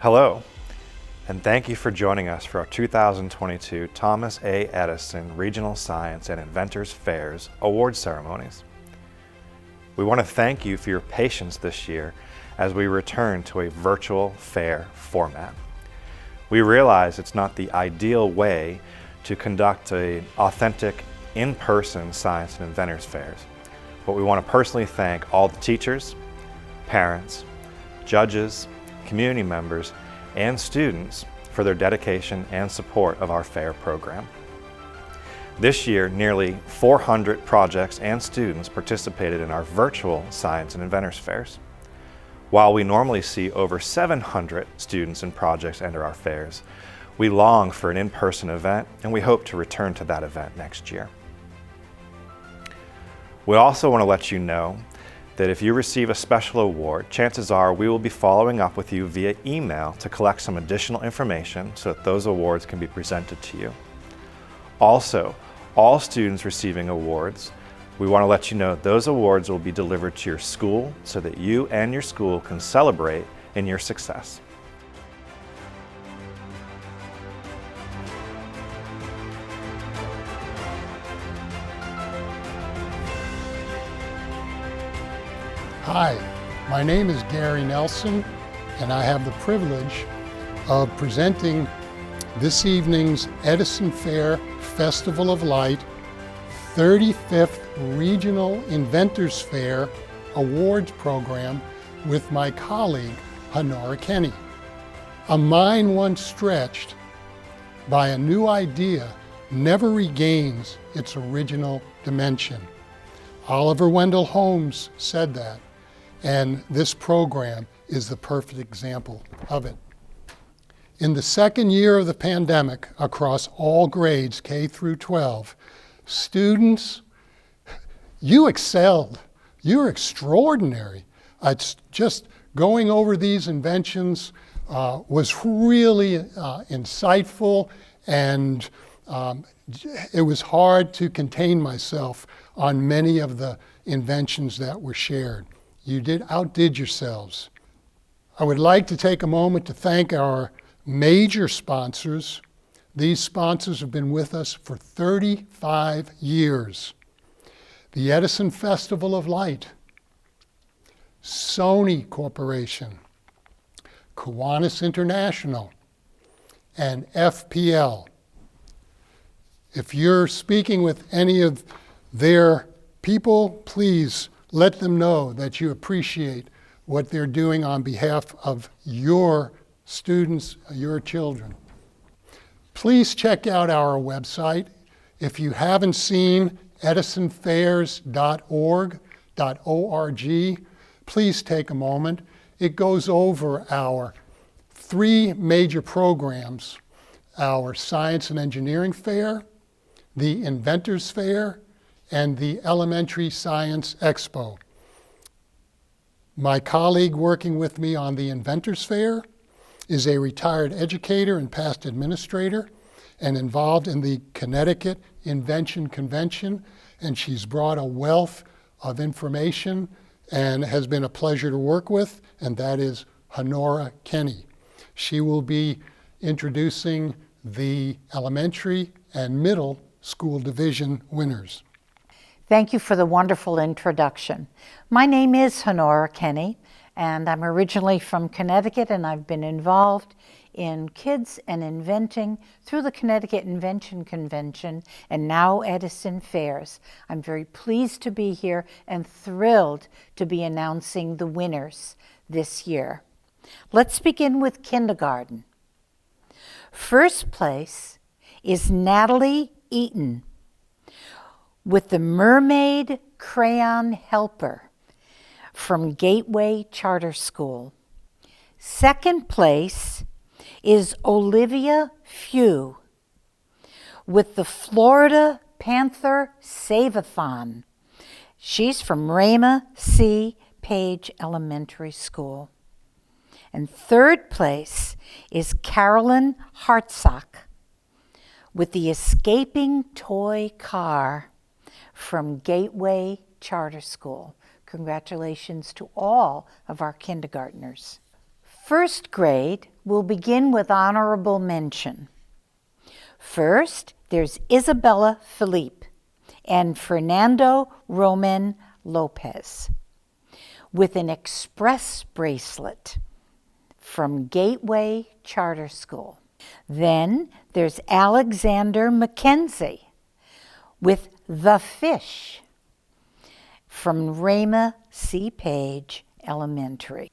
Hello, and thank you for joining us for our 2022 Thomas A. Edison Regional Science and Inventors Fairs award ceremonies. We want to thank you for your patience this year as we return to a virtual fair format. We realize it's not the ideal way to conduct an authentic in-person science and inventors fairs, but we want to personally thank all the teachers, parents, judges, community members, and students for their dedication and support of our fair program. This year, nearly 400 projects and students participated in our virtual Science and Inventors Fairs. While we normally see over 700 students and projects enter our fairs, we long for an in-person event, and we hope to return to that event next year. We also want to let you know that if you receive a special award, chances are we will be following up with you via email to collect some additional information so that those awards can be presented to you. Also, all students receiving awards, we want to let you know those awards will be delivered to your school so that you and your school can celebrate in your success. Hi, my name is Gary Nelson, and I have the privilege of presenting this evening's Edison Fair Festival of Light 35th Regional Inventors Fair Awards Program with my colleague, Honora Kenny. A mind once stretched by a new idea never regains its original dimension. Oliver Wendell Holmes said that. And this program is the perfect example of it. In the second year of the pandemic, across all grades, K through 12, students, you excelled. You're extraordinary. It's just going over these inventions was really insightful, and it was hard to contain myself on many of the inventions that were shared. You outdid yourselves. I would like to take a moment to thank our major sponsors. These sponsors have been with us for 35 years. The Edison Festival of Light, Sony Corporation, Kiwanis International, and FPL. If you're speaking with any of their people, please let them know that you appreciate what they're doing on behalf of your students, your children. Please check out our website. If you haven't seen edisonfairs.org, please take a moment. It goes over our three major programs: our Science and Engineering Fair, the Inventors Fair, and the Elementary Science Expo. My colleague working with me on the Inventors Fair is a retired educator and past administrator and involved in the Connecticut Invention Convention, and she's brought a wealth of information and has been a pleasure to work with, and that is Honora Kenny. She will be introducing the elementary and middle school division winners. Thank you for the wonderful introduction. My name is Honora Kenny, and I'm originally from Connecticut, and I've been involved in kids and inventing through the Connecticut Invention Convention and now Edison Fairs. I'm very pleased to be here and thrilled to be announcing the winners this year. Let's begin with kindergarten. First place is Natalie Eaton with the Mermaid Crayon Helper from Gateway Charter School. Second place is Olivia Few with the Florida Panther Save-a-thon. She's from Rama C. Page Elementary School. And third place is Carolyn Hartsock with the Escaping Toy Car from Gateway Charter School. Congratulations to all of our kindergartners. First grade will begin with honorable mention. First, there's Isabella Felipe and Fernando Roman Lopez with an express bracelet from Gateway Charter School. Then there's Alexander McKenzie with The Fish from Rama C. Page Elementary.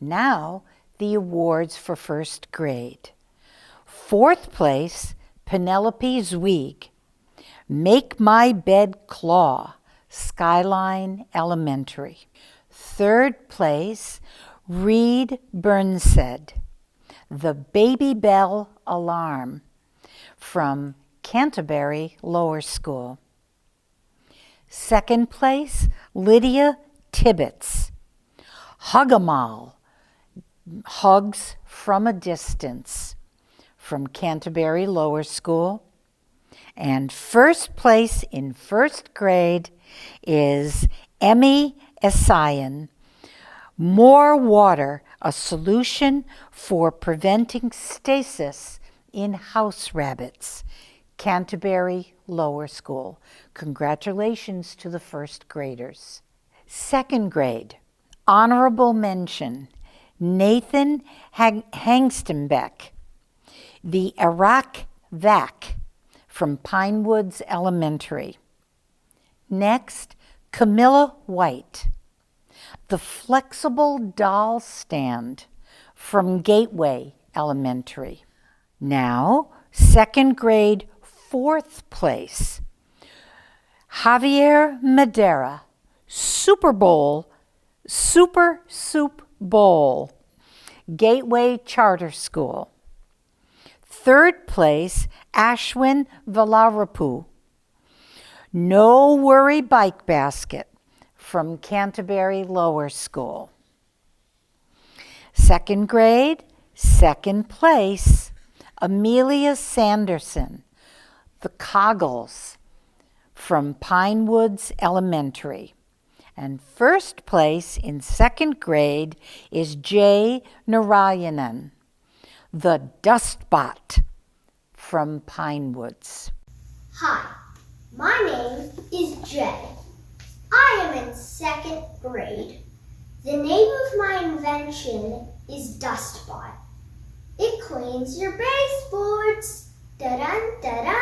Now, the awards for first grade. Fourth place, Penelope Zweig, Make My Bed Claw, Skyline Elementary. Third place, Reed Burnsed, The Baby Bell Alarm from Canterbury Lower School. Second place, Lydia Tibbetts, Hugamal, Hugs from a Distance from Canterbury Lower School. And first place in first grade is Emmy Essayan, More Water, a Solution for Preventing Stasis in House Rabbits, Canterbury Lower School. Congratulations to the first graders. Second grade, honorable mention, Nathan Hangstenbeck, The Iraq Vac from Pinewoods Elementary. Next, Camilla White, The Flexible Doll Stand from Gateway Elementary. Now, second grade, fourth place, Javier Madera, Super Soup Bowl, Gateway Charter School. Third place, Ashwin Valarapu, No Worry Bike Basket from Canterbury Lower School. Second grade, second place, Amelia Sanderson, The Coggles from Pinewoods Elementary. And first place in second grade is Jay Narayanan, The Dustbot from Pinewoods. Hi, my name is Jay. I am in second grade. The name of my invention is Dustbot. It cleans your baseboards. Da-dun, da-da!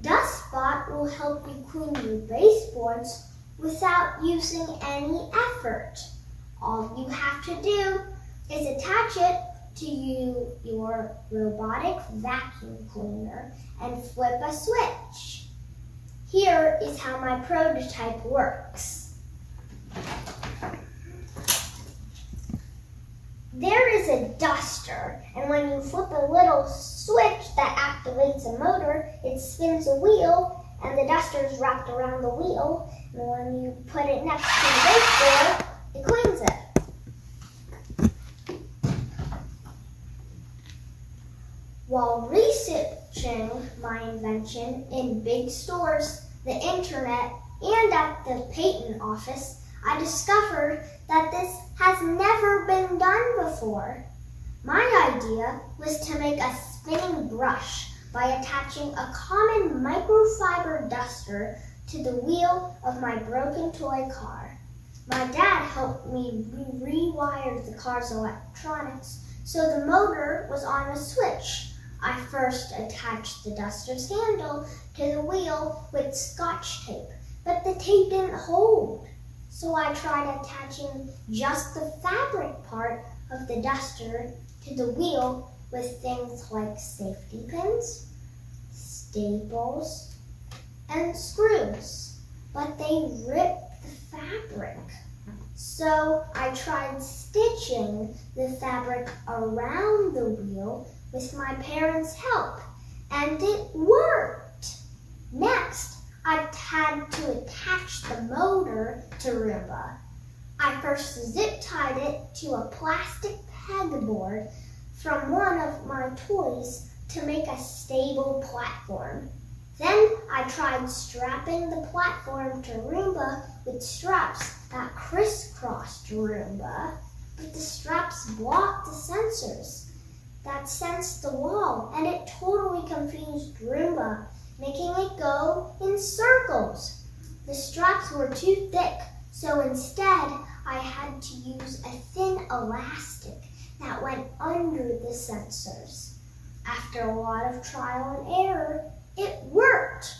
Dustbot will help you clean your baseboards without using any effort. All you have to do is attach it to your robotic vacuum cleaner and flip a switch. Here is how my prototype works. There is a duster, and when you flip a little switch that activates a motor, it spins a wheel, and the duster is wrapped around the wheel, and when you put it next to the baseboard, it cleans it. While researching my invention in big stores, the internet, and at the patent office, I discovered that this has never been done before. My idea was to make a spinning brush by attaching a common microfiber duster to the wheel of my broken toy car. My dad helped me rewire the car's electronics so the motor was on a switch. I first attached the duster's handle to the wheel with Scotch tape, but the tape didn't hold. So I tried attaching just the fabric part of the duster to the wheel with things like safety pins, staples, and screws, but they ripped the fabric. So I tried stitching the fabric around the wheel with my parents' help, and it worked. Next, I had to attach the motor to Roomba. I first zip-tied it to a plastic pegboard from one of my toys to make a stable platform. Then I tried strapping the platform to Roomba with straps that crisscrossed Roomba. but the straps blocked the sensors that sensed the wall, and it totally confused Roomba, making it go in circles. The straps were too thick, so instead I had to use a thin elastic that went under the sensors. After a lot of trial and error, it worked.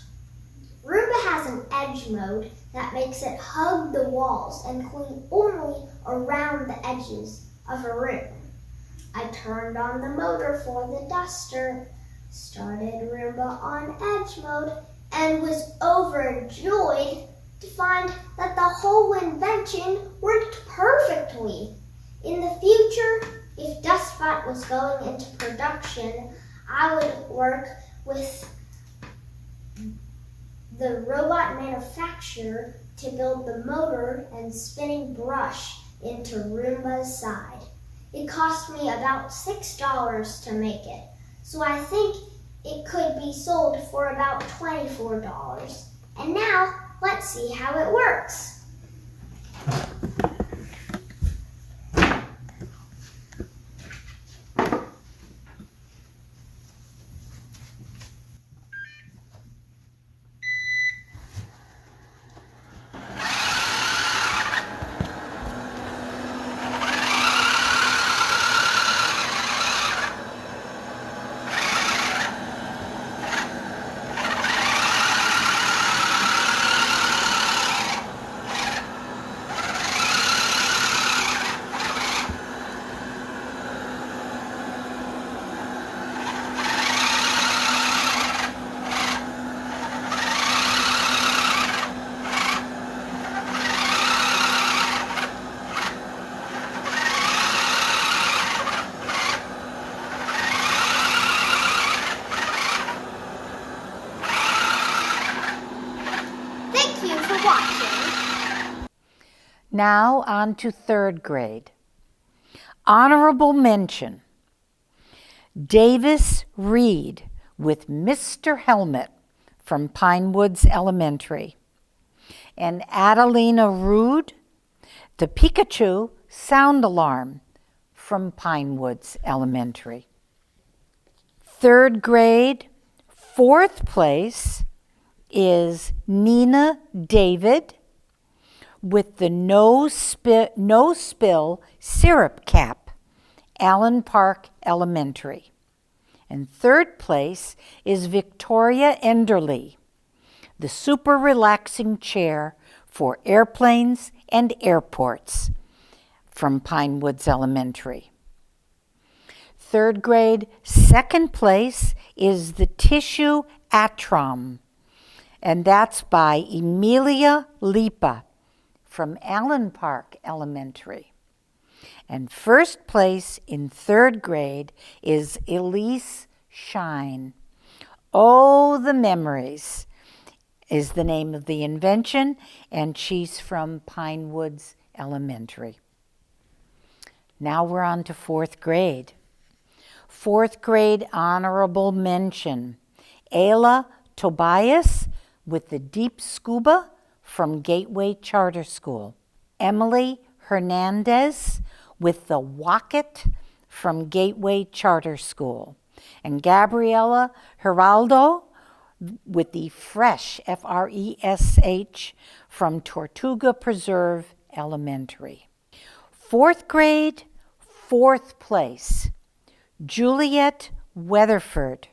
Roomba has an edge mode that makes it hug the walls and clean only around the edges of a room. I turned on the motor for the duster, started Roomba on edge mode, and was overjoyed to find that the whole invention worked perfectly. In the future, if DustBot was going into production, I would work with the robot manufacturer to build the motor and spinning brush into Roomba's side. It cost me about $6 to make it, so I think it could be sold for about $24. And now, let's see how it works. Now on to third grade. Honorable mention, Davis Reed with Mr. Helmet from Pinewoods Elementary, and Adelina Rude, the Pikachu sound alarm from Pinewoods Elementary. Third grade, fourth place is Nina David with the no spill syrup cap, Allen Park Elementary. And third place is Victoria Enderly, the super relaxing chair for airplanes and airports from Pinewoods Elementary. Third grade, second place is the Tissue Atrom, and that's by Emilia Lipa from Allen Park Elementary. And first place in third grade is Elise Shine. Oh, the Memories is the name of the invention, and she's from Pinewoods Elementary. Now we're on to fourth grade. Fourth grade honorable mention, Ayla Tobias with the Deep Scuba from Gateway Charter School. Emily Hernandez with the Wocket from Gateway Charter School. And Gabriela Geraldo with the Fresh, F-R-E-S-H, from Tortuga Preserve Elementary. Fourth grade, fourth place, Juliet Weatherford.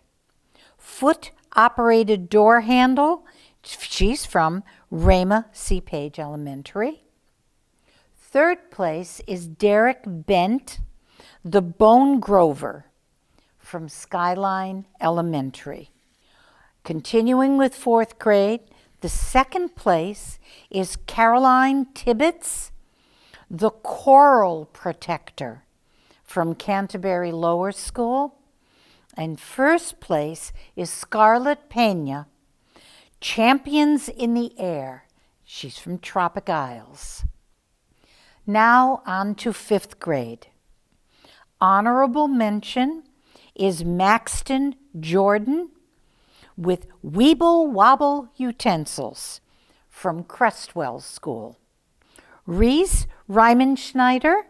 Foot-operated door handle, she's from Rama C. Page Elementary. Third place is Derek Bent, the Bone Grover from Skyline Elementary. Continuing with fourth grade, the second place is Caroline Tibbetts, the Coral Protector from Canterbury Lower School. And first place is Scarlett Pena, Champions in the Air. She's from Tropic Isles. Now on to fifth grade. Honorable mention is Maxton Jordan with Weeble Wobble Utensils from Crestwell School. Reese Ryman Schneider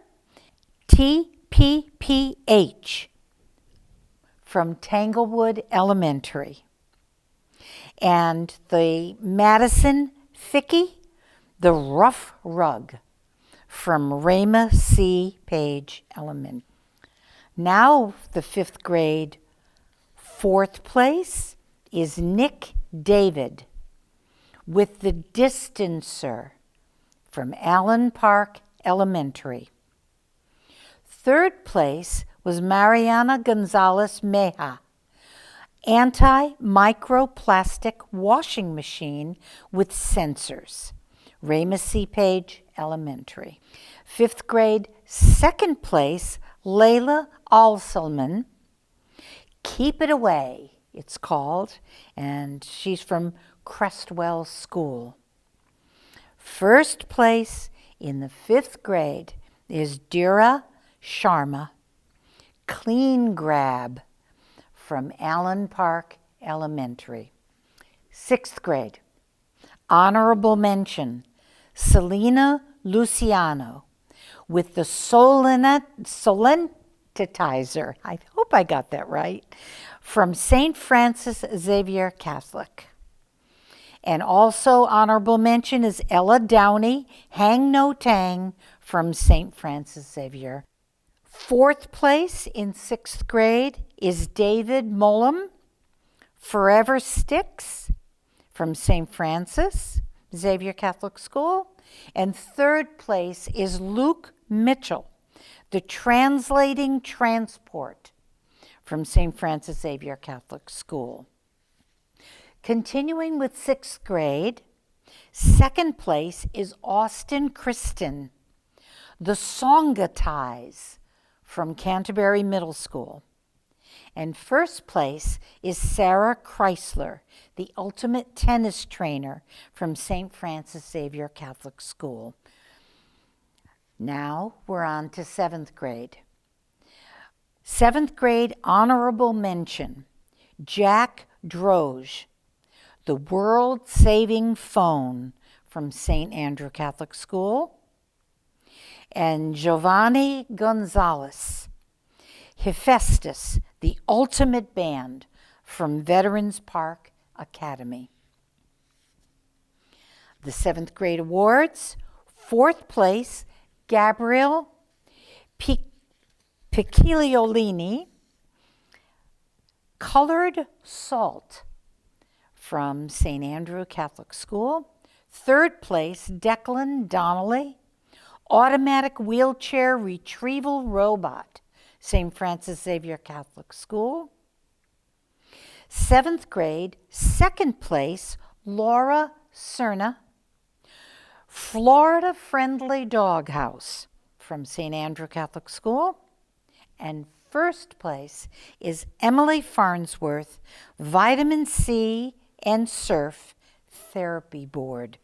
TPPH from Tanglewood Elementary. And the Madison Fickey, The Rough Rug from Rama C. Page Elementary. Now the 5th grade, 4th place is Nick David with The Distancer from Allen Park Elementary. 3rd place was Mariana Gonzalez Meja, Anti-Microplastic Washing Machine with Sensors, Ramus C. Page Elementary. 5th grade, 2nd place, Layla Alselman, Keep It Away, it's called, and she's from Crestwell School. 1st place in the 5th grade is Dira Sharma, Clean Grab from Allen Park Elementary. 6th grade, honorable mention, Selena Luciano with the Solentitizer, I hope I got that right, from St. Francis Xavier Catholic. And also honorable mention is Ella Downey, Hang No Tang from St. Francis Xavier. 4th place in 6th grade is David Mullum, Forever Sticks from St. Francis Xavier Catholic School. And 3rd place is Luke Mitchell, The Translating Transport from St. Francis Xavier Catholic School. Continuing with 6th grade, 2nd place is Austin Kristen, The Songatize from Canterbury Middle School. And 1st place is Sarah Chrysler, the ultimate tennis trainer from St. Francis Xavier Catholic School. Now we're on to 7th grade. 7th grade honorable mention, Jack Droge, The World Saving Phone from St. Andrew Catholic School. And Giovanni Gonzalez, Hephaestus, The Ultimate Band from Veterans Park Academy. The 7th grade awards, 4th place, Gabriel Picciolini, Colored Salt from St. Andrew Catholic School. 3rd place, Declan Donnelly, Automatic Wheelchair Retrieval Robot, St. Francis Xavier Catholic School. 7th grade, 2nd place, Laura Cerna, Florida Friendly Doghouse from St. Andrew Catholic School. And 1st place is Emily Farnsworth, Vitamin C and Surf Therapy Board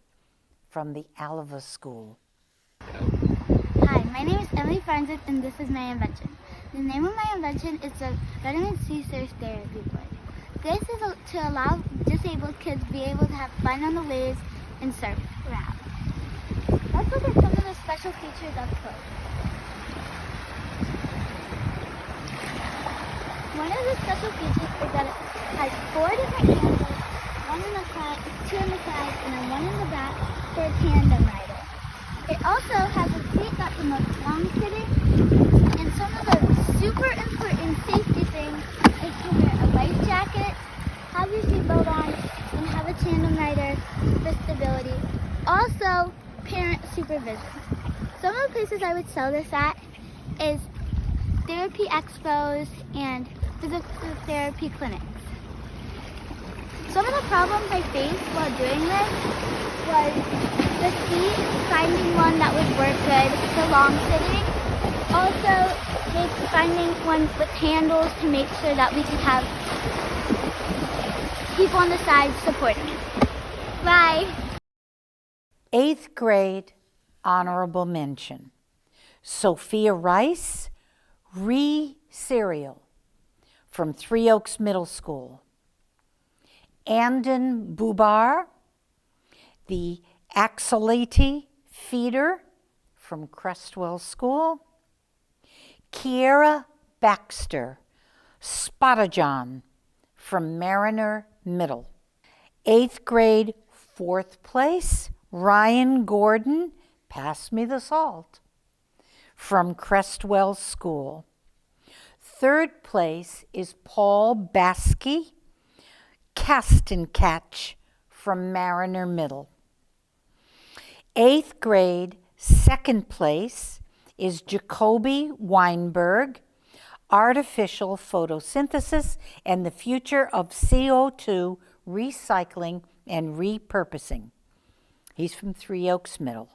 from the Alva School. Hi, my name is Emily Farnsworth and this is my invention. The name of my invention is the Vitamin C Surf Therapy Board. This is to allow disabled kids to be able to have fun on the waves and surf around. Let's look at some of the special features up close. One of the special features is that it has 4 different handles, one in the side, 2 in the side, and then 1 in the back for a tandem rider. It also has a seat that promotes long sitting, and some of the super important safety things is to wear a life jacket, have your seatbelt on, and have a tandem rider for stability. Also, parent supervision. Some of the places I would sell this at is therapy expos and physical therapy clinics. Some of the problems I faced while doing this was the seat, finding one that would work good for long sitting. Also, finding one with handles to make sure that we could have people on the sides supporting it. Bye. 8th grade honorable mention, Sophia Rice, Cereal from Three Oaks Middle School. Andon Bubar, the Axolati Feeder from Crestwell School. Kiera Baxter, Spotajon from Mariner Middle. 8th grade, 4th place, Ryan Gordon, pass me the salt, from Crestwell School. 3rd place is Paul Baskey, Cast and Catch from Mariner Middle. 8th grade, 2nd place is Jacoby Weinberg, Artificial Photosynthesis and the Future of CO2 Recycling and Repurposing. He's from Three Oaks Middle.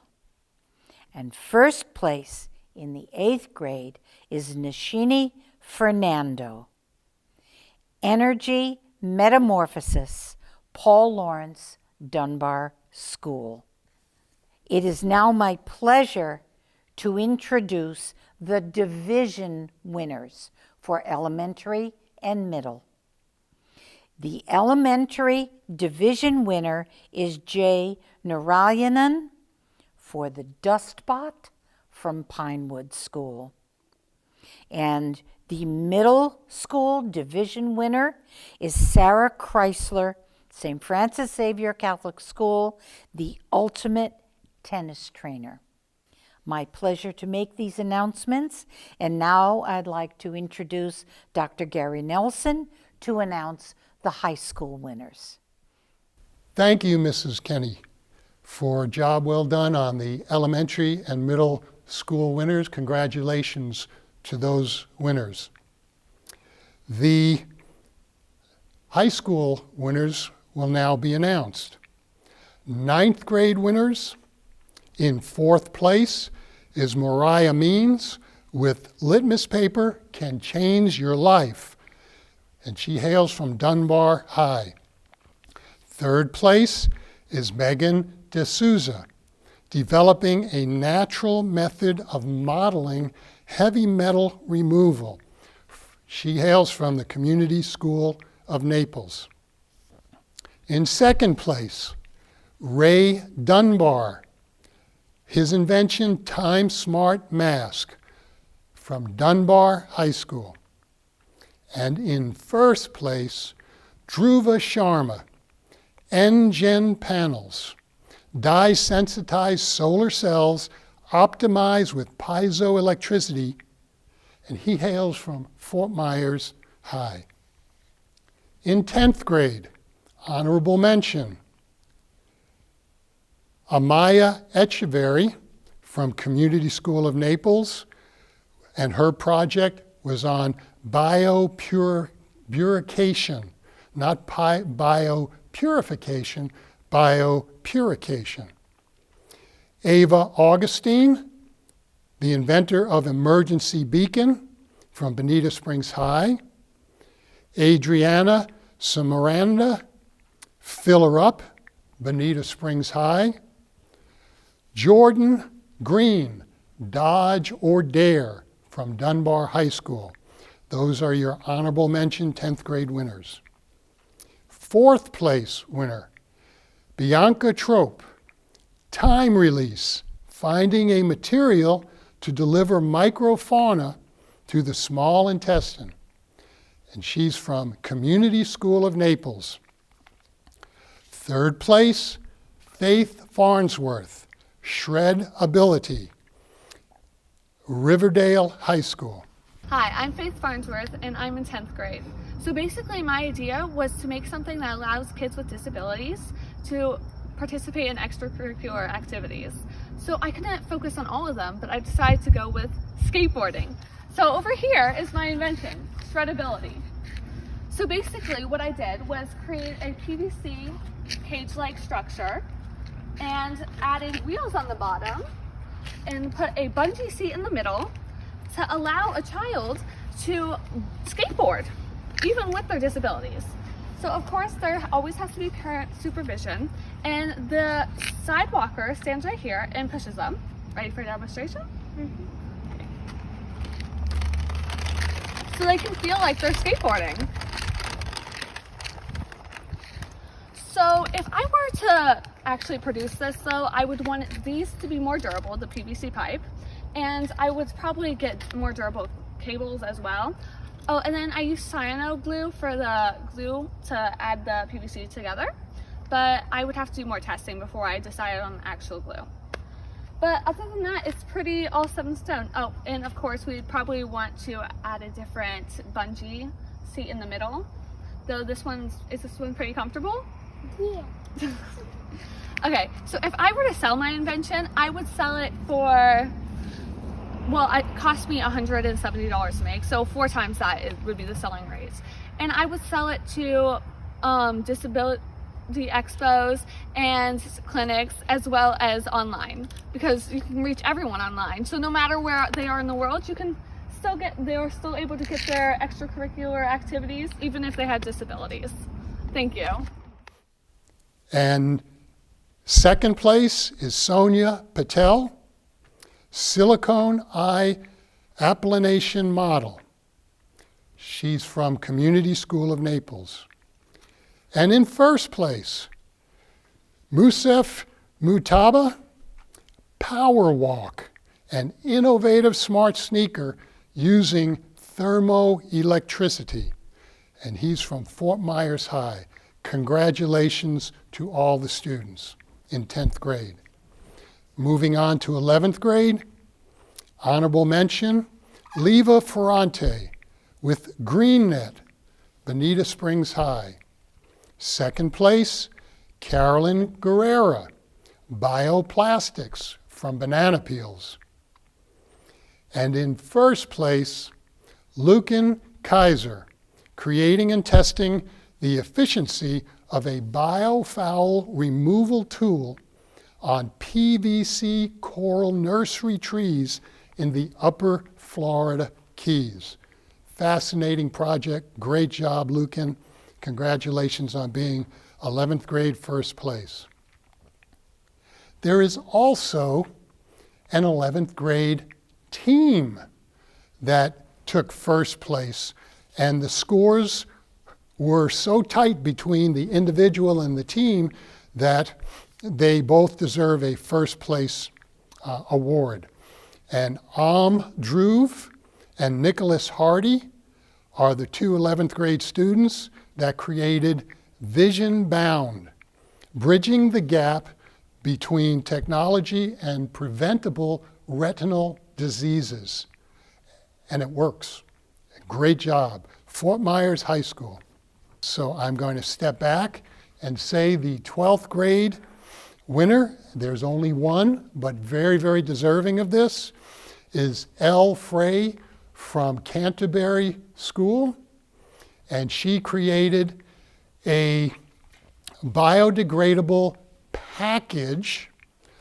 And 1st place in the 8th grade is Nishini Fernando, Energy Metamorphosis, Paul Lawrence Dunbar School. It is now my pleasure to introduce the division winners for elementary and middle. The elementary division winner is Jay Narayanan for the Dustbot from Pinewood School. And the middle school division winner is Sarah Chrysler, St. Francis Xavier Catholic School, the ultimate tennis trainer. My pleasure to make these announcements, and now I'd like to introduce Dr. Gary Nelson to announce the high school winners. Thank you, Mrs. Kenny, for a job well done on the elementary and middle school winners. Congratulations to those winners. The high school winners will now be announced. 9th grade winners, in 4th place is Mariah Means with Litmus Paper Can Change Your Life, and she hails from Dunbar High. 3rd place is Megan D'Souza, developing a natural method of modeling heavy metal removal. She hails from the Community School of Naples. In 2nd place, Ray Dunbar, his invention, Time Smart Mask, from Dunbar High School. And in 1st place, Dhruva Sharma, N-Gen Panels, dye-sensitized solar cells optimized with piezoelectricity, and he hails from Fort Myers High. In 10th grade, honorable mention, Amaya Echeverry from Community School of Naples, and her project was on biopurification, not biopurification, biopurification. Ava Augustine, the inventor of Emergency Beacon from Bonita Springs High. Adriana Samaranda, Filler Up, Bonita Springs High. Jordan Green, Dodge or Dare from Dunbar High School. Those are your honorable mention 10th grade winners. 4th place winner, Bianca Trope, Time Release, finding a material to deliver microfauna to the small intestine. And she's from Community School of Naples. 3rd place, Faith Farnsworth, Shred Ability, Riverdale High School. Hi, I'm Faith Farnsworth, and I'm in 10th grade. So basically my idea was to make something that allows kids with disabilities to participate in extracurricular activities. So I couldn't focus on all of them, but I decided to go with skateboarding. So over here is my invention, Shredability. So basically what I did was create a PVC cage-like structure and added wheels on the bottom and put a bungee seat in the middle to allow a child to skateboard, even with their disabilities. So of course there always has to be parent supervision, and the sidewalker stands right here and pushes them. Ready for a demonstration? Mm-hmm. Okay. So they can feel like they're skateboarding. So if I were to actually produce this though, I would want these to be more durable, the PVC pipe, and I would probably get more durable cables as well. Oh, and then I use cyano glue for the glue to add the PVC together, but I would have to do more testing before I decided on actual glue. But other than that, it's pretty all set in stone. Oh, and of course we'd probably want to add a different bungee seat in the middle. Though is this one pretty comfortable? Yeah. Okay, so if I were to sell my invention, I would sell it for, well, it cost me $170 to make, so 4 times that it would be the selling rate. And I would sell it to disability expos and clinics, as well as online, because you can reach everyone online. So no matter where they are in the world, they are still able to get their extracurricular activities, even if they had disabilities. Thank you. And second place is Sonia Patel, Silicone Eye Applanation Model. She's from Community School of Naples. And in first place, Musef Mutaba, Power Walk, an innovative smart sneaker using thermoelectricity. And he's from Fort Myers High. Congratulations to all the students in 10th grade. Moving on to 11th grade, honorable mention, Leva Ferrante with Green Net, Bonita Springs High. Second place, Carolyn Guerrera, Bioplastics from Banana Peels. And in first place, Lucan Kaiser, creating and testing the efficiency of a biofoul removal tool on PVC coral nursery trees in the upper Florida Keys. Fascinating project. Great job, Lucan. Congratulations on being 11th grade first place. There is also an 11th grade team that took first place, and the scores were so tight between the individual and the team that they both deserve a first place award. And Dhruv and Nicholas Hardy are the 2 11th grade students that created Vision Bound, bridging the gap between technology and preventable retinal diseases. And it works. Great job. Fort Myers High School. So I'm going to step back and say the 12th grade winner, there's only one, but very, very deserving of this, is Elle Frey from Canterbury School. And she created a biodegradable package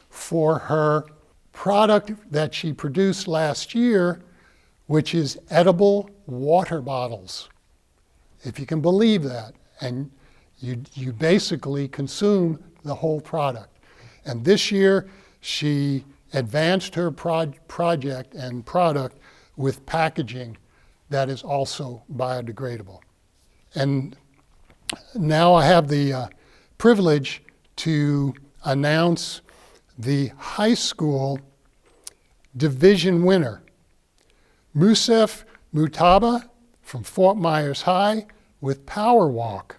for her product that she produced last year, which is edible water bottles. If you can believe that. And you basically consume the whole product. And this year, she advanced her project and product with packaging that is also biodegradable. And now I have the privilege to announce the high school division winner, Musef Mutaba from Fort Myers High with Power Walk,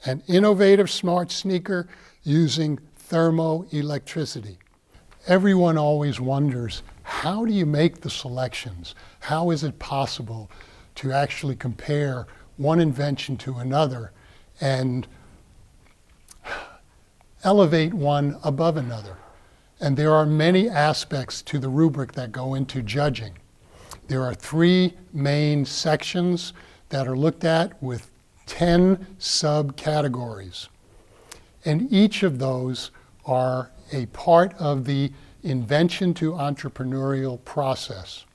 an innovative smart sneaker using thermoelectricity. Everyone always wonders, how do you make the selections? How is it possible to actually compare one invention to another and elevate one above another? And there are many aspects to the rubric that go into judging. There are 3 main sections that are looked at with 10 subcategories. And each of those are a part of the invention to entrepreneurial process.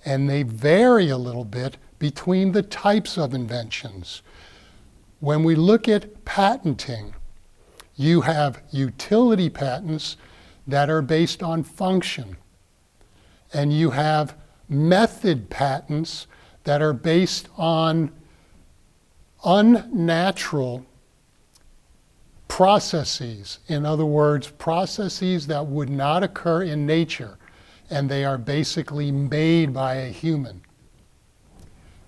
And they vary a little bit between the types of inventions. When we look at patenting, you have utility patents that are based on function. And you have method patents that are based on unnatural processes. In other words, processes that would not occur in nature, and they are basically made by a human.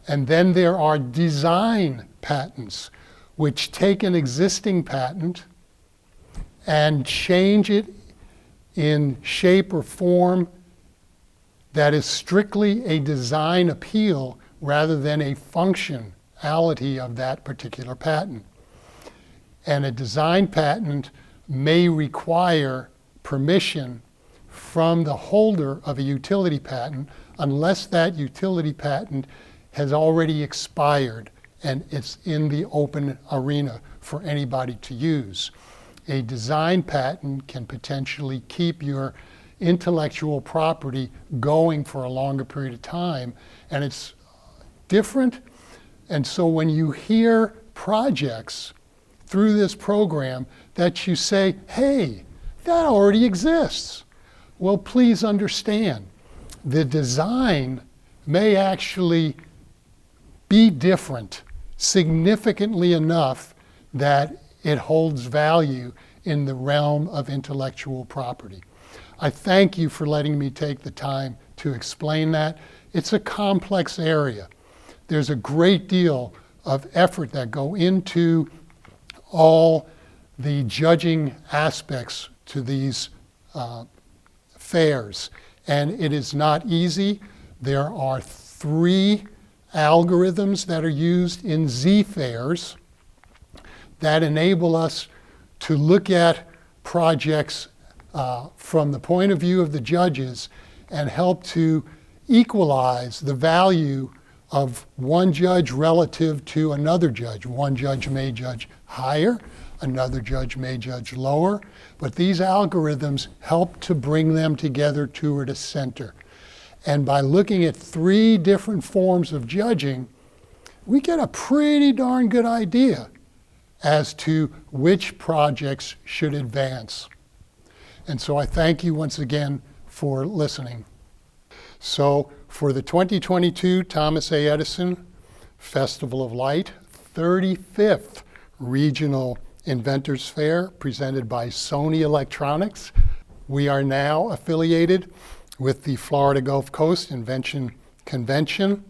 And then there are design patents, which take an existing patent and change it in shape or form that is strictly a design appeal rather than a functionality of that particular patent. And a design patent may require permission from the holder of a utility patent unless that utility patent has already expired and it's in the open arena for anybody to use. A design patent can potentially keep your intellectual property going for a longer period of time, and it's different. And so when you hear projects through this program that you say, hey, that already exists. Well, please understand, the design may actually be different significantly enough that it holds value in the realm of intellectual property. I thank you for letting me take the time to explain that. It's a complex area. There's a great deal of effort that go into all the judging aspects to these fairs. And it is not easy. There are 3 algorithms that are used in Z fairs that enable us to look at projects from the point of view of the judges and help to equalize the value of one judge relative to another judge. One judge may judge higher, another judge may judge lower, but these algorithms help to bring them together toward a center. And by looking at 3 different forms of judging, we get a pretty darn good idea as to which projects should advance. And so I thank you once again for listening. So for the 2022 Thomas A. Edison Festival of Light 35th Regional Inventors Fair presented by Sony Electronics, we are now affiliated with the Florida Gulf Coast Invention Convention.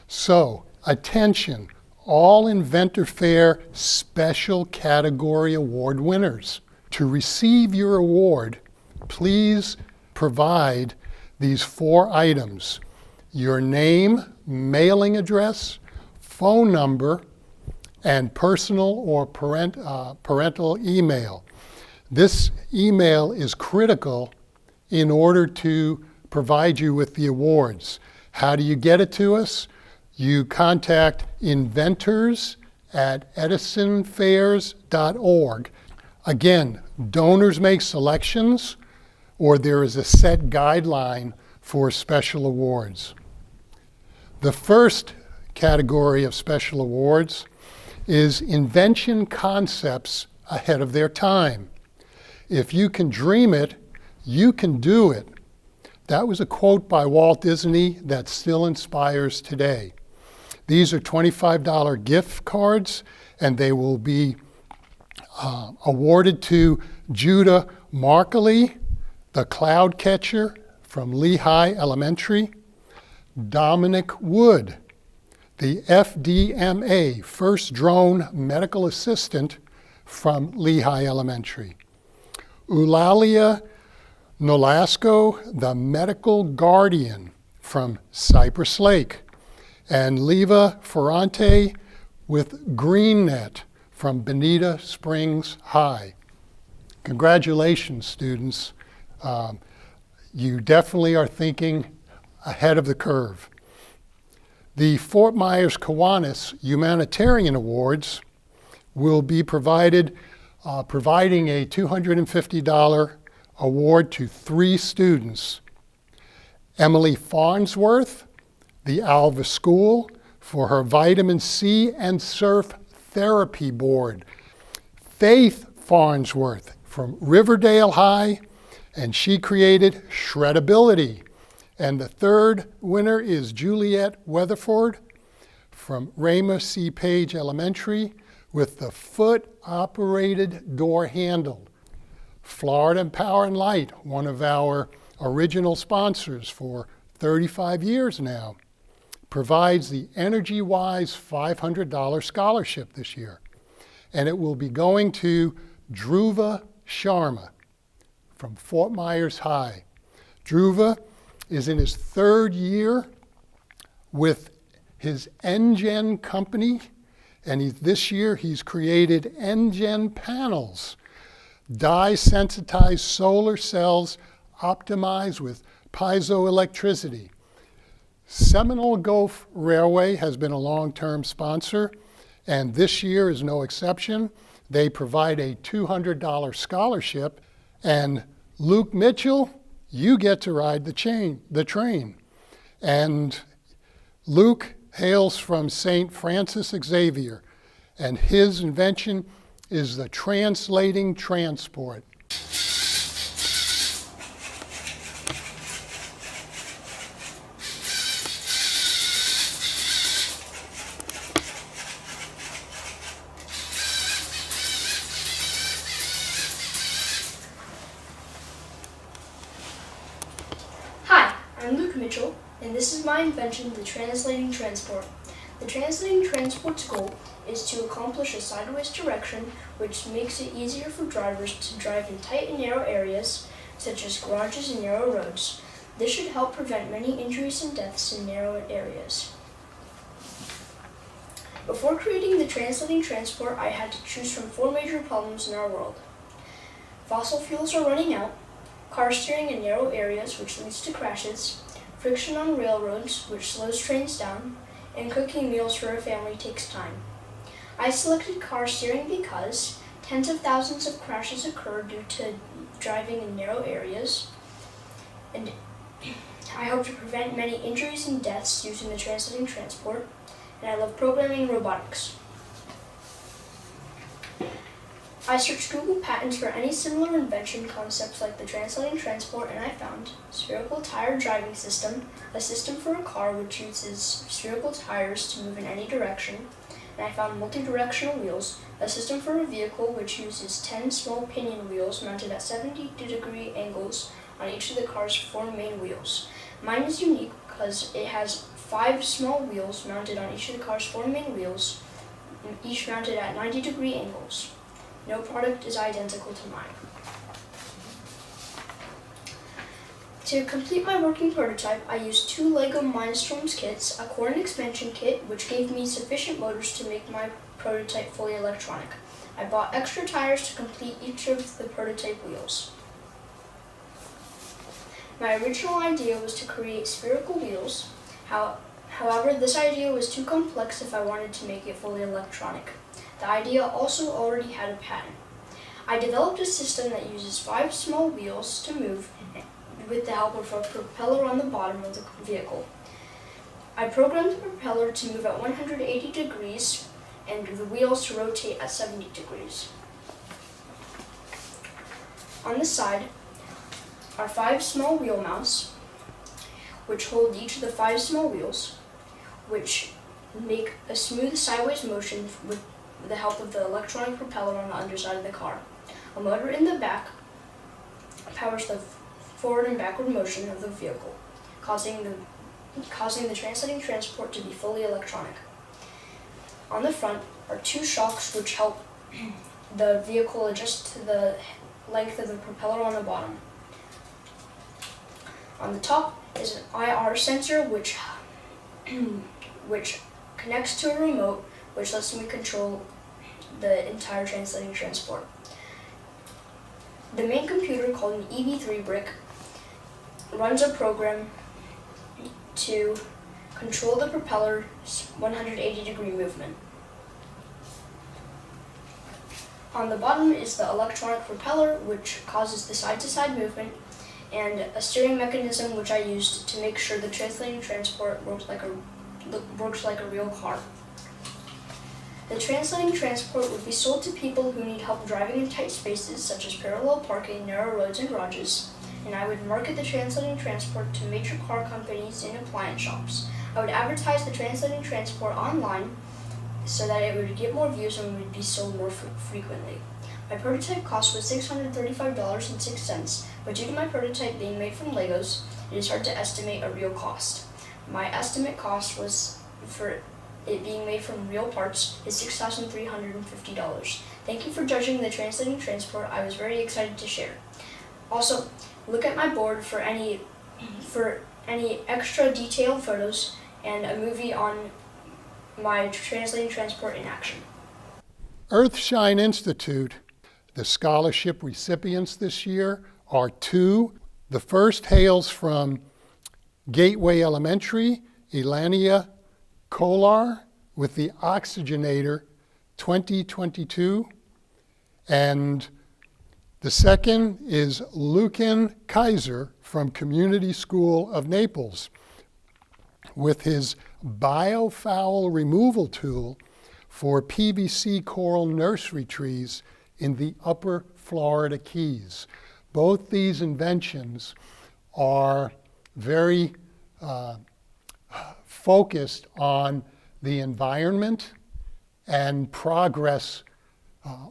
So attention, all Inventor Fair special category award winners. To receive your award, please provide these 4 items: your name, mailing address, phone number, and personal or parental email. This email is critical in order to provide you with the awards. How do you get it to us? You contact inventors@edisonfairs.org. Again, donors make selections, or there is a set guideline for special awards. The first category of special awards is invention concepts ahead of their time. If you can dream it, you can do it. That was a quote by Walt Disney that still inspires today. These are $25 gift cards, and they will be awarded to Judah Markley, the cloud catcher from Lehigh Elementary, Dominic Wood, the FDMA, first drone medical assistant from Lehigh Elementary, Eulalia Nolasco, the medical guardian from Cypress Lake, and Leva Ferrante with GreenNet from Bonita Springs High. Congratulations, students. You definitely are thinking ahead of the curve. The Fort Myers Kiwanis Humanitarian Awards will be providing a $250 award to 3 students. Emily Farnsworth, the Alva School, for her vitamin C and surf therapy board. Faith Farnsworth from Riverdale High, and she created Shreddability. And the 3rd winner is Juliet Weatherford from Rama C. Page Elementary with the foot-operated door handle. Florida Power and Light, one of our original sponsors for 35 years now, provides the EnergyWise $500 scholarship this year. And it will be going to Dhruva Sharma from Fort Myers High. Dhruva is in his 3rd year with his NGen company, and this year he's created NGen panels, dye-sensitized solar cells optimized with piezoelectricity. Seminole Gulf Railway has been a long-term sponsor, and this year is no exception. They provide a $200 scholarship, and Luke Mitchell, you get to ride the train. And Luke hails from St. Francis Xavier, and his invention is the translating transport. Hi, I'm Luke Mitchell, and this is my invention, the translating transport. The translating transport's goal is to accomplish a sideways direction, which makes it easier for drivers to drive in tight and narrow areas, such as garages and narrow roads. This should help prevent many injuries and deaths in narrow areas. Before creating the translating transport, I had to choose from 4 major problems in our world. Fossil fuels are running out, car steering in narrow areas, which leads to crashes, friction on railroads, which slows trains down, and cooking meals for a family takes time. I selected car steering because tens of thousands of crashes occur due to driving in narrow areas, and I hope to prevent many injuries and deaths using the translating transport, and I love programming and robotics. I searched Google Patents for any similar invention concepts like the translating transport, and I found spherical tire driving system, a system for a car which uses spherical tires to move in any direction, and I found multi-directional wheels, a system for a vehicle which uses 10 small pinion wheels mounted at 72-degree angles on each of the car's 4 main wheels. Mine is unique because it has 5 small wheels mounted on each of the car's 4 main wheels, each mounted at 90-degree angles. No product is identical to mine. To complete my working prototype, I used 2 LEGO Mindstorms kits, a core and expansion kit, which gave me sufficient motors to make my prototype fully electronic. I bought extra tires to complete each of the prototype wheels. My original idea was to create spherical wheels. However, this idea was too complex if I wanted to make it fully electronic. The idea also already had a patent. I developed a system that uses 5 small wheels to move with the help of a propeller on the bottom of the vehicle. I programmed the propeller to move at 180 degrees and the wheels to rotate at 70 degrees. On the side are 5 small wheel mounts, which hold each of the 5 small wheels, which make a smooth sideways motion with the help of the electronic propeller on the underside of the car. A motor in the back powers the forward and backward motion of the vehicle, causing the translating transport to be fully electronic. On the front are 2 shocks which help the vehicle adjust to the length of the propeller on the bottom. On the top is an IR sensor which connects to a remote, which lets me control the entire translating transport. The main computer, called an EV3 brick, runs a program to control the propeller's 180-degree movement. On the bottom is the electronic propeller, which causes the side-to-side movement, and a steering mechanism which I used to make sure the translating transport works like a real car. The translating transport would be sold to people who need help driving in tight spaces, such as parallel parking, narrow roads, and garages, and I would market the translating transport to major car companies and appliance shops. I would advertise the translating transport online so that it would get more views and would be sold more frequently. My prototype cost was $635.06, but due to my prototype being made from Legos, it is hard to estimate a real cost. My estimate cost was for it being made from real parts is $6,350. Thank you for judging the translating transport. I was very excited to share. Also, look at my board for any extra detailed photos and a movie on my translating transport in action. Earthshine Institute, the scholarship recipients this year are two. The first hails from Gateway Elementary, Elania Kolar with the Oxygenator 2022. And the second is Lucan Kaiser from Community School of Naples with his biofoul removal tool for PVC coral nursery trees in the upper Florida Keys. Both these inventions are very focused on the environment and progress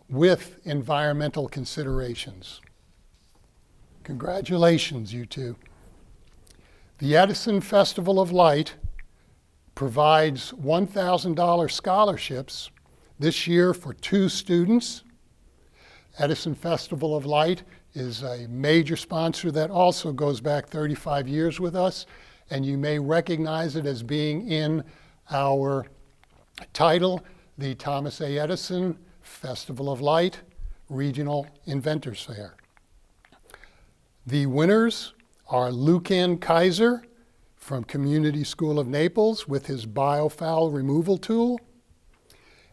with environmental considerations. Congratulations, you two. The Edison Festival of Light provides $1,000 scholarships this year for 2 students. Edison Festival of Light is a major sponsor that also goes back 35 years with us, and you may recognize it as being in our title, the Thomas A. Edison Festival of Light Regional Inventors Fair. The winners are Lucan Kaiser from Community School of Naples with his biofoul removal tool,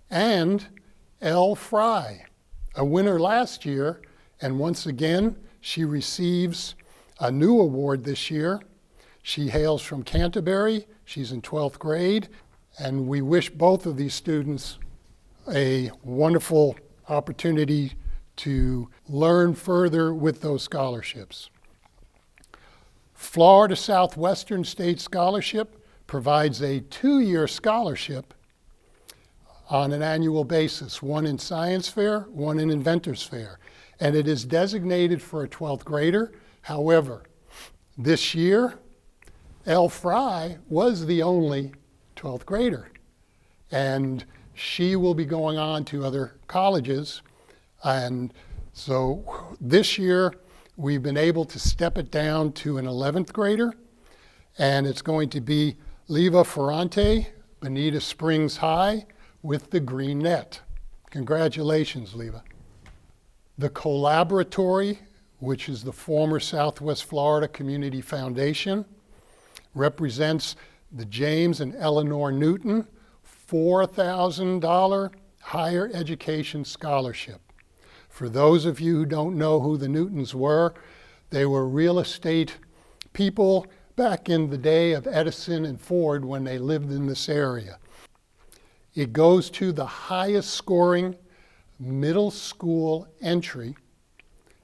and Elle Fry, a winner last year, and once again, she receives a new award this year. She hails from Canterbury. She's in 12th grade, and we wish both of these students a wonderful opportunity to learn further with those scholarships. Florida Southwestern State Scholarship provides a 2-year scholarship on an annual basis, one in Science Fair, one in Inventors Fair, and it is designated for a 12th grader. However, this year, Elle Fry was the only 12th grader, and she will be going on to other colleges. And so this year, we've been able to step it down to an 11th grader, and it's going to be Leva Ferrante, Bonita Springs High, with the green net. Congratulations, Leva. The Collaboratory, which is the former Southwest Florida Community Foundation, represents the James and Eleanor Newton $4,000 higher education scholarship. For those of you who don't know who the Newtons were, they were real estate people back in the day of Edison and Ford when they lived in this area. It goes to the highest scoring middle school entry,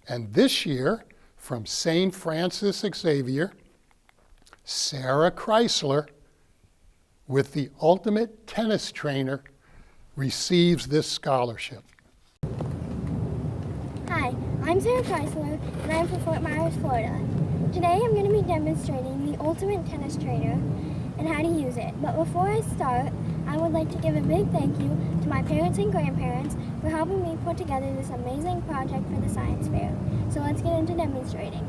and this year, from St. Francis Xavier, Sarah Chrysler, with the ultimate tennis trainer, receives this scholarship. Hi, I'm Sarah Chrysler, and I'm from Fort Myers, Florida. Today I'm going to be demonstrating the ultimate tennis trainer and how to use it. But before I start, I would like to give a big thank you to my parents and grandparents for helping me put together this amazing project for the science fair. So let's get into demonstrating.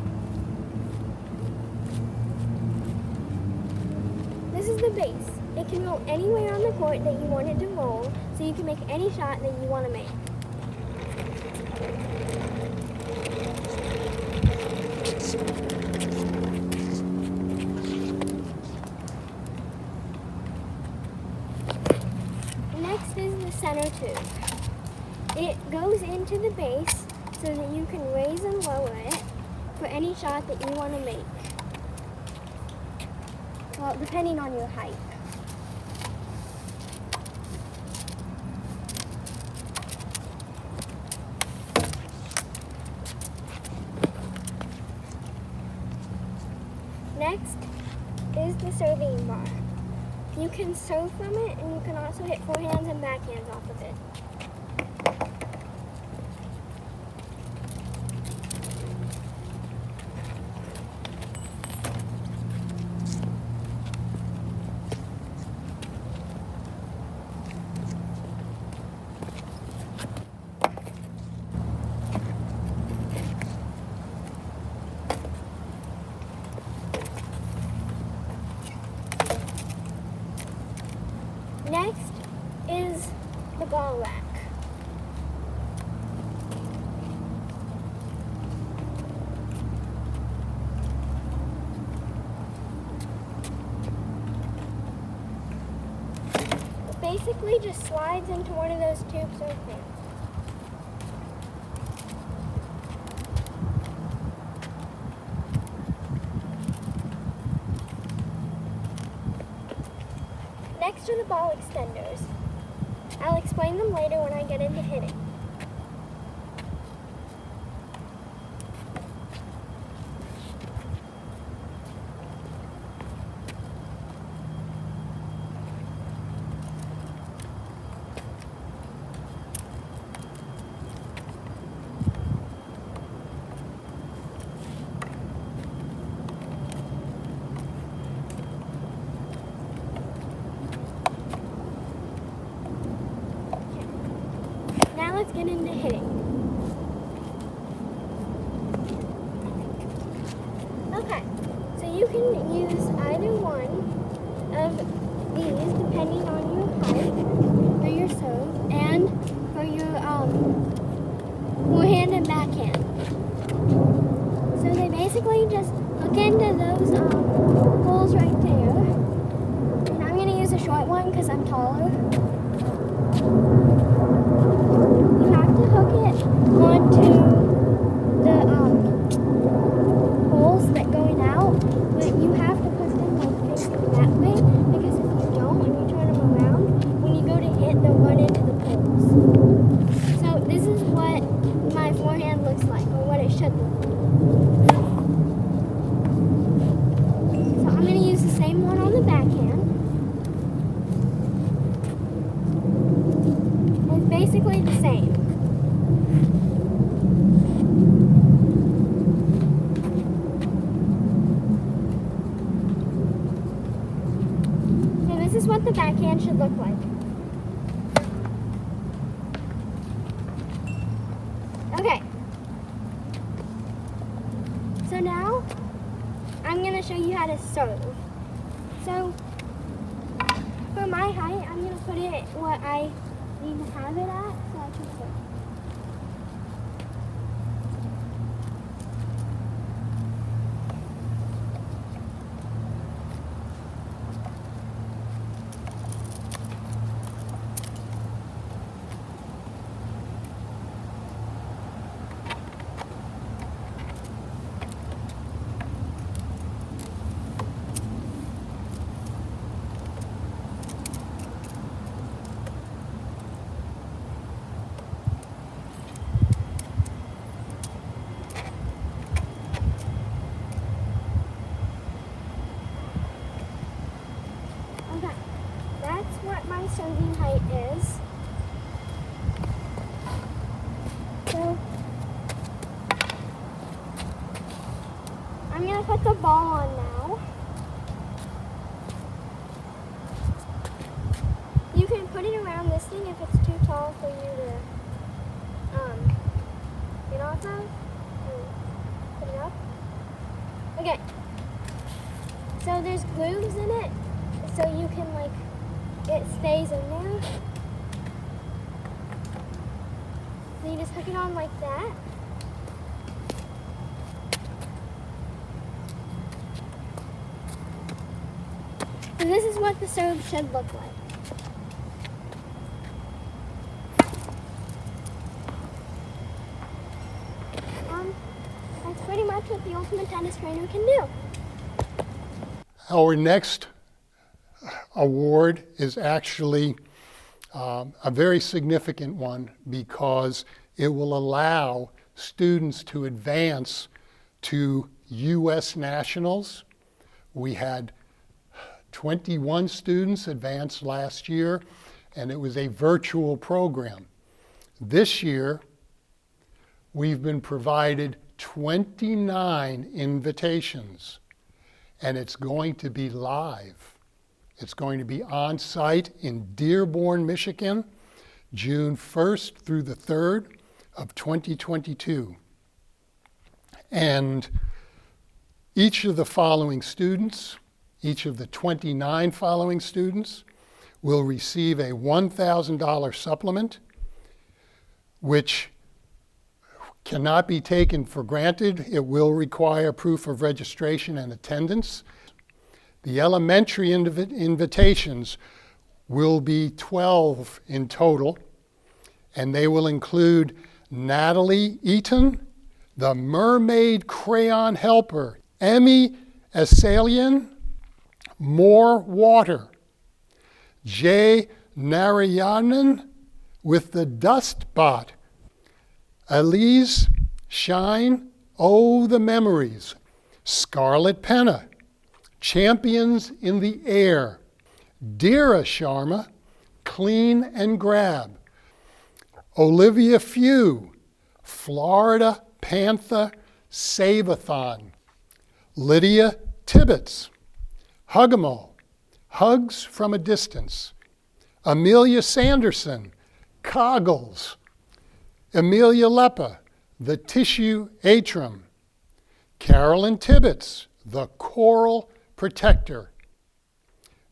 This is the base. It can roll anywhere on the court that you want it to roll, so you can make any shot that you want to make. Next is the center tube. It goes into the base so that you can raise and lower it for any shot that you want to make. Well, depending on your height. Next is the serving bar. You can serve from it, and you can also hit forehands and backhands off of it. Next is the ball rack. It basically just slides into one of those tubes or fans. Next are the ball extenders. I'll explain them later when I get into hitting. Now let's get into hitting. Okay, so you can use either one of these depending on your height for your serve and for your forehand and backhand. So they basically just hook into those holes right there. And I'm going to use a short one because I'm taller. You have to hook it onto the holes that going out, but you have to put them like facing that way because if you don't and you turn them around, when you go to hit, they'll run into the poles. So this is what my forehand looks like, or what it should look like. So I'm going to use the same one on the backhand. It's basically the same. So this is what the backhand should look like. Okay. So now I'm going to show you how to serve. So for my height, I'm going to put it what I need to have it at so I can serve. Okay, that's what my serving height is. So I'm going to put the ball on now. You can put it around this thing if it's too tall for you to get off of and put it up. Okay, so there's grooves in it, so you can like, it stays in there. So you just hook it on like that. So this is what the serve should look like. That's pretty much what the ultimate tennis trainer can do. Our next award is actually a very significant one because it will allow students to advance to U.S. nationals. We had 21 students advance last year, and it was a virtual program. This year, we've been provided 29 invitations, and it's going to be live. It's going to be on site in Dearborn, Michigan, June 1st through the 3rd of 2022. And each of the following students, each of the 29 following students, will receive a $1,000 supplement, which cannot be taken for granted. It will require proof of registration and attendance. The elementary invitations will be 12 in total, and they will include Natalie Eaton, the Mermaid Crayon Helper, Emmy Asalian, More Water, Jay Narayanan with the Dust Bot, Elise Shine, Oh the Memories, Scarlet Penna, Champions in the Air, Dira Sharma, Clean and Grab, Olivia Few, Florida Panther Save-a-thon, Lydia Tibbetts, Hugamo, Hugs from a Distance, Amelia Sanderson, Coggles, Amelia Leppa, The Tissue Atrum, Carolyn Tibbetts, The Coral Protector,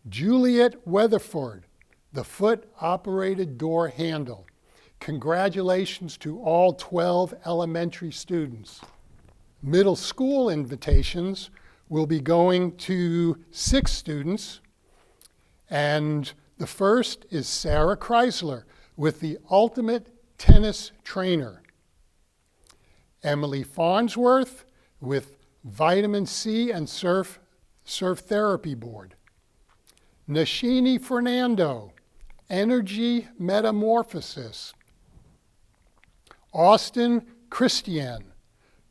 Juliet Weatherford, The Foot-Operated Door Handle. Congratulations to all 12 elementary students. Middle school invitations will be going to 6 students, and the first is Sarah Chrysler with the Ultimate Tennis Trainer, Emily Farnsworth with Vitamin C and Surf Therapy Board, Nashini Fernando, Energy Metamorphosis, Austin Christian,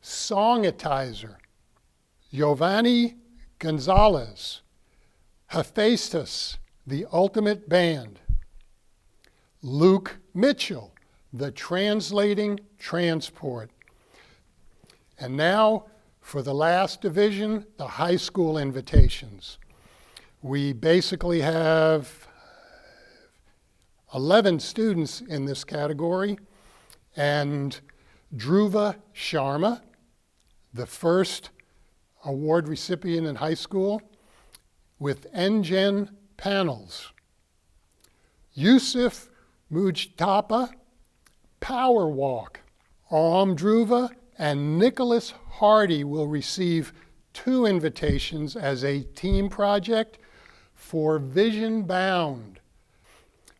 Songitizer, Giovanni Gonzalez, Hephaestus, The Ultimate Band, Luke Mitchell, The Translating Transport. And now, for the last division, the high school invitations. We basically have 11 students in this category, and Dhruva Sharma, the first award recipient in high school, with NGen panels. Yusuf Mujtaba, Power Walk. Dhruva and Nicholas Hardy will receive 2 invitations as a team project for Vision Bound.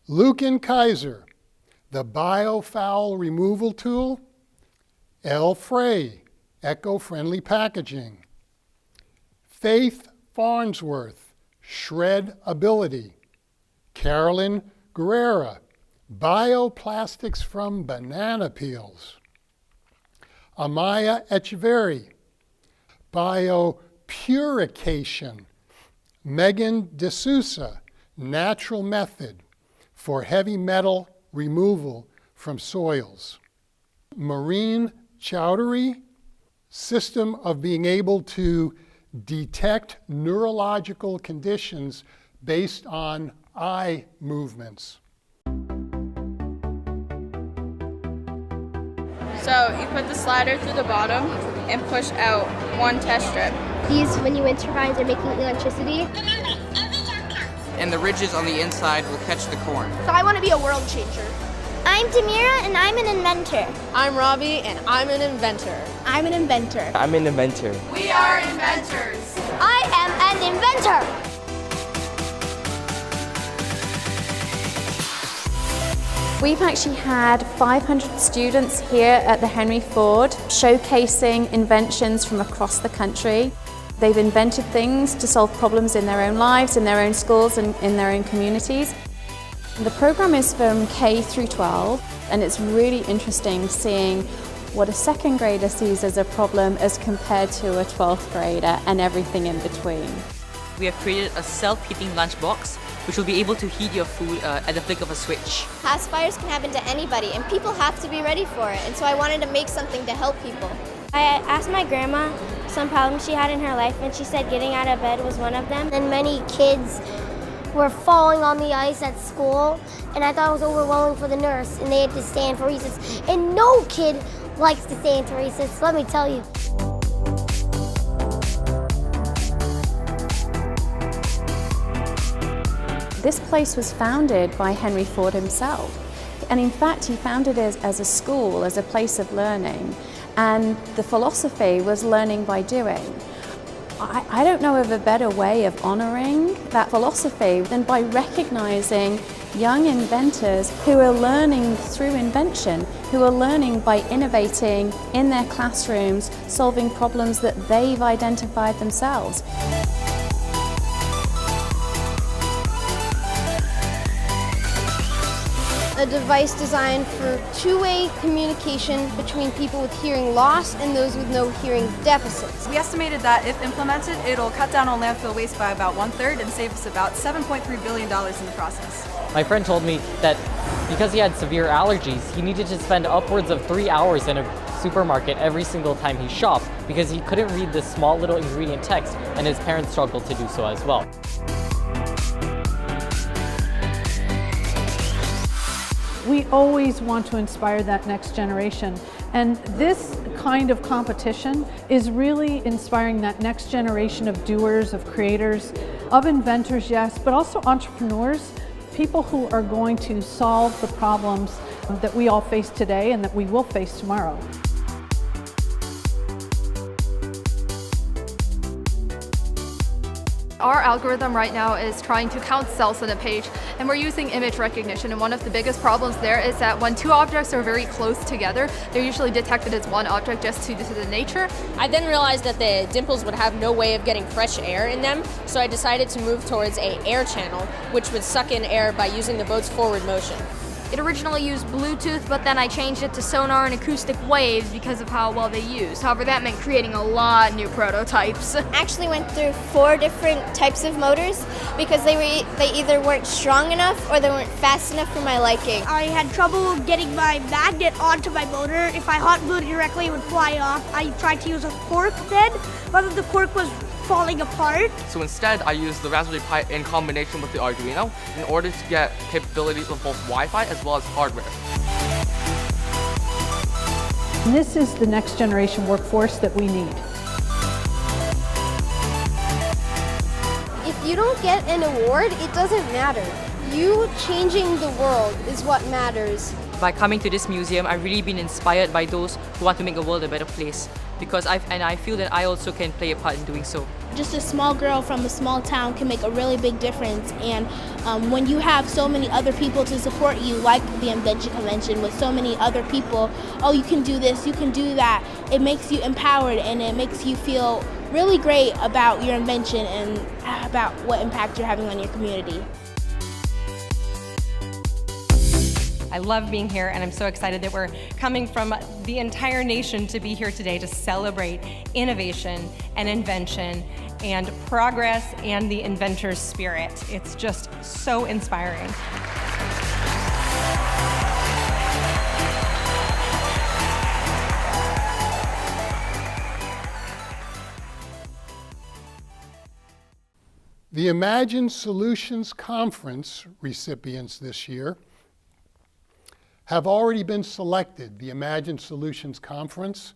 Lucan Kaiser, the Biofoul Removal Tool. L. Frey, Eco-Friendly Packaging. Faith Farnsworth, Shred Ability. Carolyn Guerrera, Bioplastics from Banana Peels. Amaya Echeverry, Biopurication. Megan D'Souza, Natural Method for Heavy Metal Removal from Soils. Maureen Chowdhury, System of being able to detect neurological conditions based on eye movements. So you put the slider through the bottom and push out 1 test strip. These mini-wind turbines are making electricity. And the ridges on the inside will catch the corn. So I want to be a world changer. I'm Tamira and I'm an inventor. I'm Robbie and I'm an inventor. I'm an inventor. I'm an inventor. We are inventors. I am an inventor. We've actually had 500 students here at the Henry Ford showcasing inventions from across the country. They've invented things to solve problems in their own lives, in their own schools and in their own communities. The program is from K through 12, and it's really interesting seeing what a 2nd grader sees as a problem as compared to a 12th grader and everything in between. We have created a self-heating lunchbox which will be able to heat your food at the flick of a switch. House fires can happen to anybody and people have to be ready for it, and so I wanted to make something to help people. I asked my grandma some problems she had in her life, and she said getting out of bed was one of them. And many kids were falling on the ice at school, and I thought it was overwhelming for the nurse, and they had to stand for recess. And no kid likes to stand for recess, let me tell you. This place was founded by Henry Ford himself. And in fact, he founded it as a school, as a place of learning. And the philosophy was learning by doing. I don't know of a better way of honoring that philosophy than by recognizing young inventors who are learning through invention, who are learning by innovating in their classrooms, solving problems that they've identified themselves. A device designed for two-way communication between people with hearing loss and those with no hearing deficits. We estimated that if implemented, it'll cut down on landfill waste by about 1/3 and save us about $7.3 billion in the process. My friend told me that because he had severe allergies, he needed to spend upwards of 3 hours in a supermarket every single time he shopped because he couldn't read this small little ingredient text, and his parents struggled to do so as well. We always want to inspire that next generation, and this kind of competition is really inspiring that next generation of doers, of creators, of inventors, yes, but also entrepreneurs, people who are going to solve the problems that we all face today and that we will face tomorrow. Our algorithm right now is trying to count cells on a page, and we're using image recognition, and one of the biggest problems there is that when two objects are very close together, they're usually detected as one object just due to the nature. I then realized that the dimples would have no way of getting fresh air in them, so I decided to move towards an air channel, which would suck in air by using the boat's forward motion. It originally used Bluetooth, but then I changed it to sonar and acoustic waves because of how well they use. However, that meant creating a lot of new prototypes. I actually went through 4 different types of motors because they either weren't strong enough or they weren't fast enough for my liking. I had trouble getting my magnet onto my motor. If I hot glued it directly, it would fly off. I tried to use a cork then, but the cork was falling apart. So instead, I used the Raspberry Pi in combination with the Arduino in order to get capabilities of both Wi-Fi as well as hardware. And this is the next generation workforce that we need. If you don't get an award, it doesn't matter. You changing the world is what matters. By coming to this museum, I've really been inspired by those who want to make the world a better place, because I feel that I also can play a part in doing so. Just a small girl from a small town can make a really big difference, and when you have so many other people to support you, like the Invention Convention with so many other people, oh, you can do this, you can do that, it makes you empowered and it makes you feel really great about your invention and about what impact you're having on your community. I love being here, and I'm so excited that we're coming from the entire nation to be here today to celebrate innovation and invention and progress and the inventor's spirit. It's just so inspiring. The Imagine Solutions Conference recipients this year have already been selected. The Imagine Solutions Conference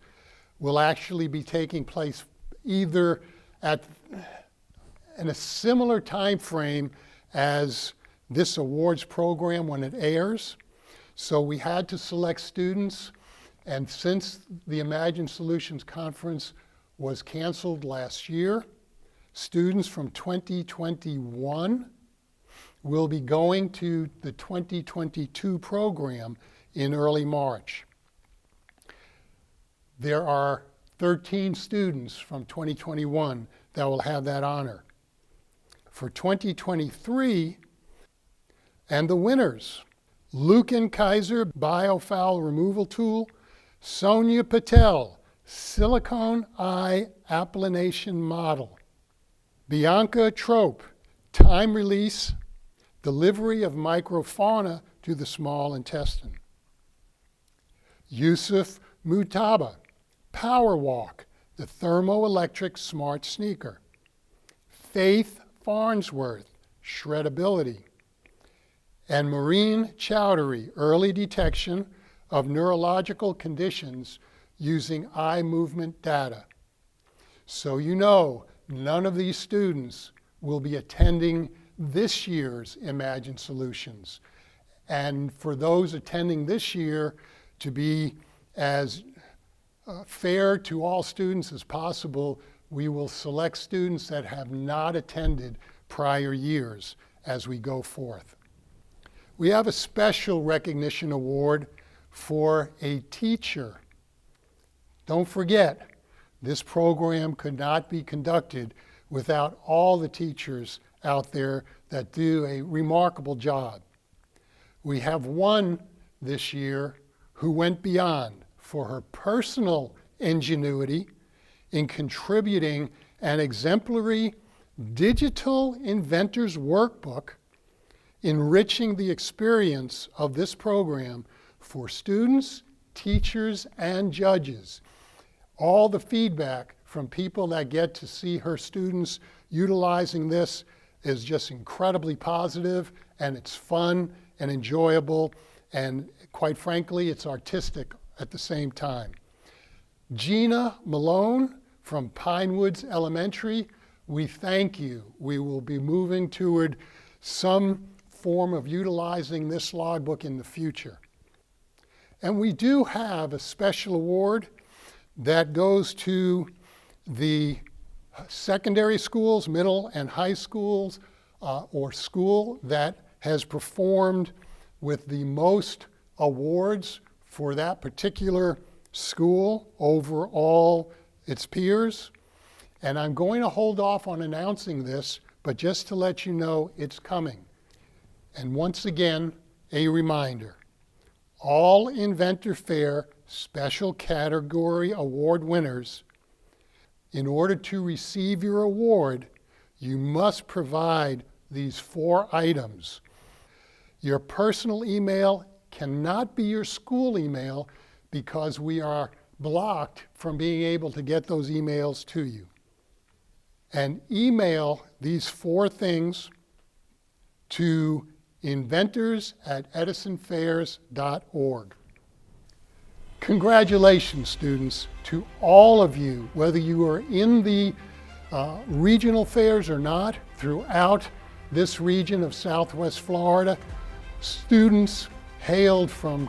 will actually be taking place either in a similar time frame as this awards program when it airs. So we had to select students, and since the Imagine Solutions Conference was canceled last year, students from 2021 will be going to the 2022 program in early March. There are 13 students from 2021 that will have that honor. For 2023, and the winners, Lucan Kaiser Biofoul Removal Tool, Sonia Patel, Silicone Eye Applanation Model, Bianca Trope, Time Release, Delivery of Microfauna to the Small Intestine. Yusuf Mutaba, Power Walk, the Thermoelectric Smart Sneaker. Faith Farnsworth, Shreddability. And Maureen Chowdhury, Early Detection of Neurological Conditions using eye movement data. So you know, none of these students will be attending this year's Imagine Solutions. And for those attending this year, to be as fair to all students as possible, we will select students that have not attended prior years as we go forth. We have a special recognition award for a teacher. Don't forget, this program could not be conducted without all the teachers out there that do a remarkable job. We have one this year who went beyond for her personal ingenuity in contributing an exemplary digital Inventors workbook, enriching the experience of this program for students, teachers, and judges. All the feedback from people that get to see her students utilizing this is just incredibly positive, and it's fun and enjoyable, and quite frankly, it's artistic at the same time. Gina Malone from Pinewoods Elementary, we thank you. We will be moving toward some form of utilizing this logbook in the future. And we do have a special award that goes to the secondary schools, middle and high schools, or school that has performed with the most awards for that particular school over all its peers. And I'm going to hold off on announcing this, but just to let you know it's coming. And once again, a reminder, all Inventor Fair special category award winners, in order to receive your award, you must provide these 4 items. Your personal email cannot be your school email because we are blocked from being able to get those emails to you. And email these 4 things to inventors@edisonfairs.org. Congratulations, students, to all of you, whether you are in the regional fairs or not, throughout this region of Southwest Florida. Students hailed from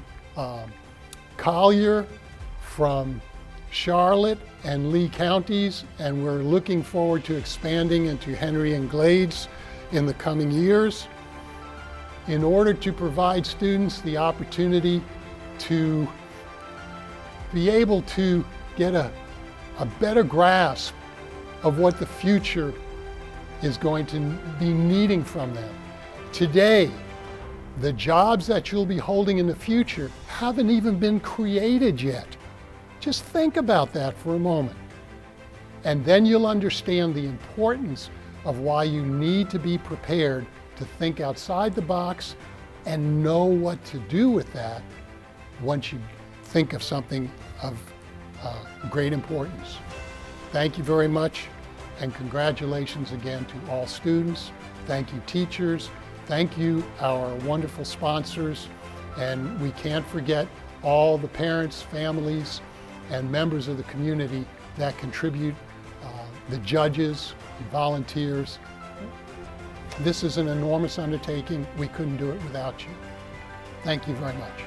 Collier, from Charlotte and Lee counties, and we're looking forward to expanding into Henry and Glades in the coming years. In order to provide students the opportunity to be able to get a better grasp of what the future is going to be needing from them. Today, the jobs that you'll be holding in the future haven't even been created yet. Just think about that for a moment. And then you'll understand the importance of why you need to be prepared to think outside the box and know what to do with that once you think of something of great importance. Thank you very much, and congratulations again to all students. Thank you, teachers. Thank you, our wonderful sponsors. And we can't forget all the parents, families, and members of the community that contribute, the judges, the volunteers. This is an enormous undertaking. We couldn't do it without you. Thank you very much.